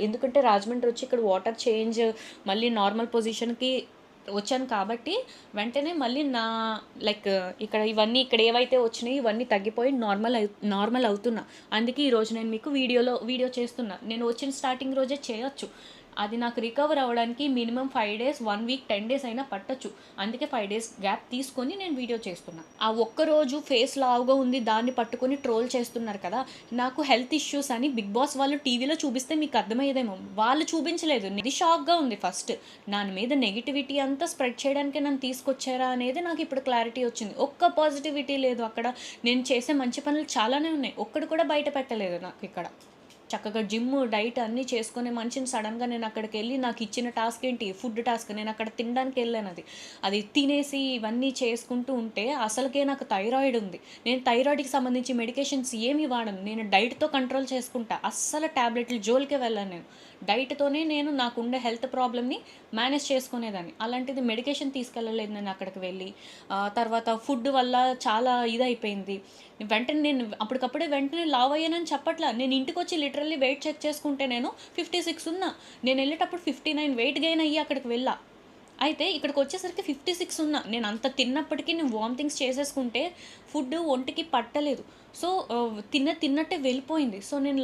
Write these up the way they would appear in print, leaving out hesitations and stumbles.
ఎందుకంటే రాజమండ్రి వచ్చి ఇక్కడ వాటర్ చేంజ్ మళ్ళీ నార్మల్ పొజిషన్కి వచ్చాను కాబట్టి వెంటనే మళ్ళీ నా లైక్ ఇక్కడ ఏవైతే వచ్చినాయి ఇవన్నీ తగ్గిపోయి నార్మల్ అవుతున్నా. అందుకే ఈరోజు నేను మీకు వీడియో చేస్తున్నా. నేను వచ్చిన స్టార్టింగ్ రోజే చేయొచ్చు, అది నాకు రికవర్ అవ్వడానికి మినిమం 5 days 1 week 10 days అయినా పట్టచ్చు. అందుకే 5 days గ్యాప్ తీసుకొని నేను వీడియో చేస్తున్నా. ఆ ఒక్కరోజు ఫేస్ లావుగా ఉంది దాన్ని పట్టుకొని ట్రోల్ చేస్తున్నారు కదా, నాకు హెల్త్ ఇష్యూస్ అని బిగ్ బాస్ వాళ్ళు టీవీలో చూపిస్తే మీకు అర్థమయ్యేదేమో, వాళ్ళు చూపించలేదు. ఇది షాక్గా ఉంది. ఫస్ట్ దాని మీద నెగిటివిటీ అంతా స్ప్రెడ్ చేయడానికి నన్ను తీసుకొచ్చారా అనేది నాకు ఇప్పుడు క్లారిటీ వచ్చింది. ఒక్క పాజిటివిటీ లేదు అక్కడ. నేను చేసే మంచి పనులు చాలానే ఉన్నాయి, ఒక్కడు కూడా బయట పెట్టలేదు నాకు. ఇక్కడ చక్కగా జిమ్ డైట్ అన్నీ చేసుకునే మనిషిని సడన్గా నేను అక్కడికి వెళ్ళి నాకు ఇచ్చిన టాస్క్ ఏంటి, ఫుడ్ టాస్క్. నేను అక్కడ తినడానికి వెళ్ళాను, అది తినేసి ఇవన్నీ చేసుకుంటూ ఉంటే అసలుకే నాకు థైరాయిడ్ ఉంది. నేను థైరాయిడ్కి సంబంధించి మెడికేషన్స్ ఏమి వాడను, నేను డైట్తో కంట్రోల్ చేసుకుంటా. అస్సలు ట్యాబ్లెట్లు జోలికే వెళ్ళాను. నేను డైట్తోనే నాకుండే హెల్త్ ప్రాబ్లమ్ని మేనేజ్ చేసుకునేదాన్ని. అలాంటిది మెడికేషన్ తీసుకెళ్ళలేదు నేను అక్కడికి వెళ్ళి. తర్వాత ఫుడ్ వల్ల చాలా ఇదైపోయింది. నేను అప్పటికప్పుడే లావ్ అయ్యానని చెప్పట్లా. నేను ఇంటికి వచ్చి లిటరల్లీ వెయిట్ చెక్ చేసుకుంటే నేను 56 ఉన్నా. నేను వెళ్ళేటప్పుడు 59 వెయిట్ గెయిన్ అయ్యి అక్కడికి వెళ్ళా. అయితే ఇక్కడికి వచ్చేసరికి 56 ఉన్నా. నేను అంత తిన్నప్పటికీ నేను వామిటింగ్స్ చేసేసుకుంటే ఫుడ్ ఒంటికి పట్టలేదు. సో తిన్నట్టే వెళ్ళిపోయింది. సో నేను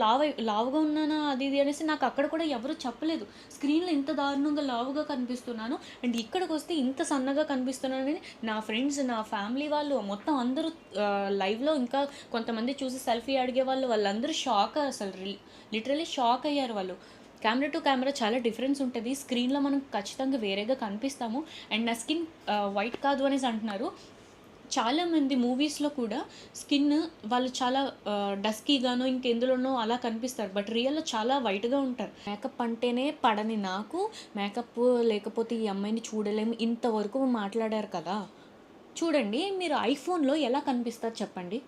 లావుగా ఉన్నానా అది ఇది అనేసి నాకు అక్కడ కూడా ఎవరు చెప్పలేదు. స్క్రీన్లో ఇంత దారుణంగా లావుగా కనిపిస్తున్నాను అండ్ ఇక్కడికి వస్తే ఇంత సన్నగా కనిపిస్తున్నానని నా ఫ్రెండ్స్, నా ఫ్యామిలీ వాళ్ళు మొత్తం అందరూ లైవ్లో ఇంకా కొంతమంది చూసి సెల్ఫీ అడిగే వాళ్ళందరూ షాక్. అసలు లిటరలీ షాక్ అయ్యారు వాళ్ళు. కెమెరా టు కెమెరా చాలా డిఫరెన్స్ ఉంటుంది. స్క్రీన్లో మనం ఖచ్చితంగా వేరేగా కనిపిస్తాము. అండ్ నా స్కిన్ వైట్ కాదు అనేసి అంటున్నారు. చాలామంది మూవీస్లో కూడా స్కిన్ వాళ్ళు చాలా డస్కీగానో ఇంకెందులోనో అలా కనిపిస్తారు, బట్ రియల్లో చాలా వైట్గా ఉంటారు. మేకప్ అంటేనే పడని నాకు మేకప్ లేకపోతే ఈ అమ్మాయిని చూడలేము ఇంతవరకు మాట్లాడారు కదా. చూడండి, మీరు ఐఫోన్లో ఎలా కనిపిస్తారు చెప్పండి.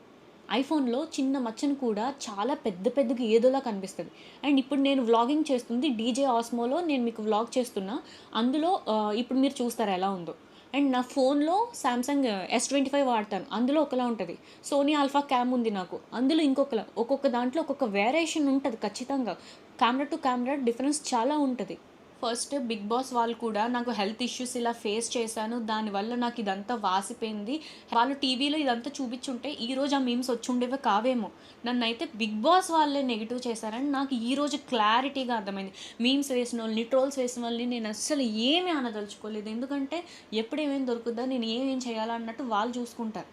ఐఫోన్లో చిన్న మచ్చను కూడా చాలా పెద్దగా ఏదోలా కనిపిస్తుంది. అండ్ ఇప్పుడు నేను వ్లాగింగ్ చేస్తుంది డీజే ఆస్మోలో, నేను మీకు వ్లాగ్ చేస్తున్నా. అందులో ఇప్పుడు మీరు చూస్తారా ఎలా ఉందో. అండ్ నా ఫోన్లో సామ్సంగ్ S25 వాడతాను, అందులో ఒకలా ఉంటుంది. సోనీ ఆల్ఫా క్యామ్ ఉంది నాకు, అందులో ఇంకొకలా. ఒక్కొక్క దాంట్లో ఒక్కొక్క వేరియేషన్ ఉంటుంది ఖచ్చితంగా. కెమెరా టు కెమెరా డిఫరెన్స్ చాలా ఉంటుంది. ఫస్ట్ బిగ్ బాస్ వాళ్ళు కూడా నాకు హెల్త్ ఇష్యూస్ ఇలా ఫేస్ చేశాను, దానివల్ల నాకు ఇదంతా వాసిపోయింది, వాళ్ళు టీవీలో ఇదంతా చూపించుంటే ఈరోజు ఆ మీమ్స్ వచ్చి ఉండేవి కావేమో. నన్ను అయితే బిగ్ బాస్ వాళ్ళే నెగిటివ్ చేశారని నాకు ఈరోజు క్లారిటీగా అర్థమైంది. మీమ్స్ వేసిన వాళ్ళని, ట్రోల్స్ వేసిన వాళ్ళని నేను అస్సలు ఏమీ అనదలుచుకోలేదు. ఎందుకంటే ఎప్పుడేమేమి దొరుకుతుందా, నేను ఏమేం చేయాలా అన్నట్టు వాళ్ళు చూసుకుంటారు.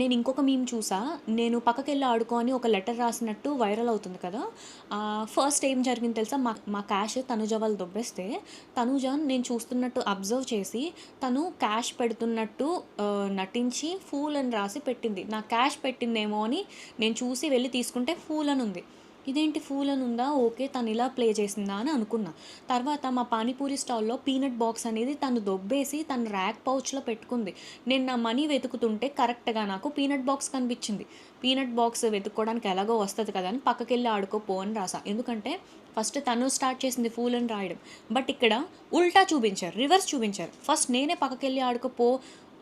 నేను ఇంకొక మీమ్ చూసా, నేను పక్కకెళ్ళి ఆడుకో అని ఒక లెటర్ రాసినట్టు వైరల్ అవుతుంది కదా. ఫస్ట్ ఏం జరిగింది తెలుసా, మా క్యాష్ తనుజ వాళ్ళు దొబ్బేస్తే తనుజ నేను చూస్తున్నట్టు అబ్జర్వ్ చేసి తను క్యాష్ పెడుతున్నట్టు నటించి ఫూల్ అని రాసి పెట్టింది. నా క్యాష్ పెట్టిందేమో అని నేను చూసి వెళ్ళి తీసుకుంటే ఫూల్ అని ఉంది. ఇదేంటి ఫూల్ అని ఉందా, ఓకే తను ఇలా ప్లే చేసిందా అని అనుకున్నా. తర్వాత మా పానీపూరి స్టాల్లో పీనట్ బాక్స్ అనేది తను దొబ్బేసి తను ర్యాక్ పౌచ్లో పెట్టుకుంది. నేను నా మనీ వెతుకుతుంటే కరెక్ట్గా నాకు పీనట్ బాక్స్ కనిపించింది. పీనట్ బాక్స్ వెతుక్కోవడానికి ఎలాగో వస్తుంది కదా అని పక్కకెళ్ళి ఆడుకోపో అని రాసా. ఎందుకంటే ఫస్ట్ తను స్టార్ట్ చేసింది ఫూల్ అని రాయడం, బట్ ఇక్కడ ఉల్టా చూపించారు, రివర్స్ చూపించారు. ఫస్ట్ నేనే పక్కకెళ్ళి ఆడుకోపో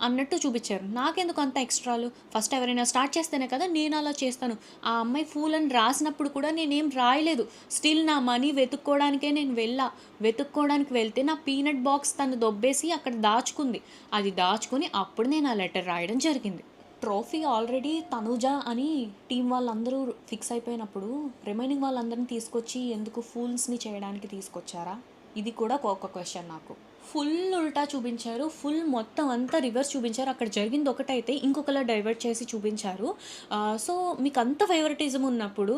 అన్నట్టు చూపించారు. నాకెందుకు అంత ఎక్స్ట్రాలు, ఫస్ట్ ఎవరైనా స్టార్ట్ చేస్తేనే కదా నేను అలా చేస్తాను. ఆ అమ్మాయి ఫూల్ అని రాసినప్పుడు కూడా నేనేం రాయలేదు. స్టిల్ నా మనీ వెతుక్కోవడానికే నేను వెతుక్కోవడానికి వెళ్తే నా పీనట్ బాక్స్ తను దొబ్బేసి అక్కడ దాచుకుంది. అది దాచుకుని అప్పుడు నేను ఆ లెటర్ రాయడం జరిగింది. ట్రోఫీ ఆల్రెడీ తనుజ అని టీం వాళ్ళందరూ ఫిక్స్ అయిపోయినప్పుడు రిమైనింగ్ వాళ్ళందరినీ తీసుకొచ్చి ఎందుకు ఫూల్స్ని చేయడానికి తీసుకొచ్చారా, ఇది కూడా ఒక క్వశ్చన్ నాకు. ఫుల్ ఉల్టా చూపించారు, ఫుల్ మొత్తం అంతా రివర్స్ చూపించారు. అక్కడ జరిగింది ఒకటైతే ఇంకొకలా డైవర్ట్ చేసి చూపించారు. సో మీకు అంత ఫేవరెటిజం ఉన్నప్పుడు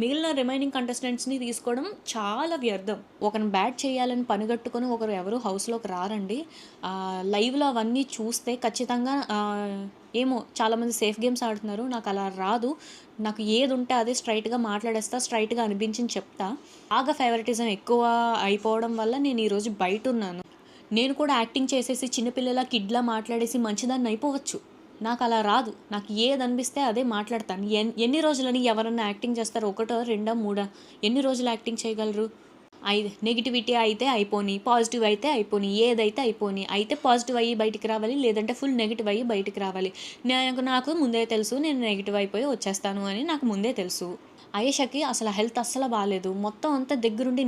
మిగిలిన రిమైనింగ్ కంటెస్టెంట్స్ని తీసుకోవడం చాలా వ్యర్థం. ఒకరిని బ్యాట్ చేయాలని పనిగట్టుకొని ఒకరు ఎవరు హౌస్లోకి రారండి. లైవ్లో అవన్నీ చూస్తే ఖచ్చితంగా ఏమో చాలామంది సేఫ్ గేమ్స్ ఆడుతున్నారు, నాకు అలా రాదు. నాకు ఏది ఉంటే అదే స్ట్రైట్గా మాట్లాడేస్తా, స్ట్రైట్గా అనిపించింది చెప్తా. బాగా ఫేవరెటిజం ఎక్కువ అయిపోవడం వల్ల నేను ఈరోజు బయట ఉన్నాను. నేను కూడా యాక్టింగ్ చేసేసి చిన్నపిల్లల కిడ్లా మాట్లాడేసి మంచిదాన్ని అయిపోవచ్చు. నాకు అలా రాదు, నాకు ఏది అనిపిస్తే అదే మాట్లాడతాను. ఎన్ని రోజులని ఎవరన్నా యాక్టింగ్ చేస్తారు, ఒకటో రెండో మూడో, ఎన్ని రోజులు యాక్టింగ్ చేయగలరు? నెగిటివిటీ అయితే అయిపోని, పాజిటివ్ అయితే అయిపోని, ఏదైతే అయిపోని. అయితే పాజిటివ్ అయ్యి బయటికి రావాలి, లేదంటే ఫుల్ నెగిటివ్ అయ్యి బయటికి రావాలి. నాకు ముందే తెలుసు నేను నెగిటివ్ అయిపోయి వచ్చేస్తాను అని నాకు ముందే తెలుసు. ఆయేషాకి అసల హెల్త్ అస్సలు బాలేదు. మొత్తం అంతా దగ్గరుండి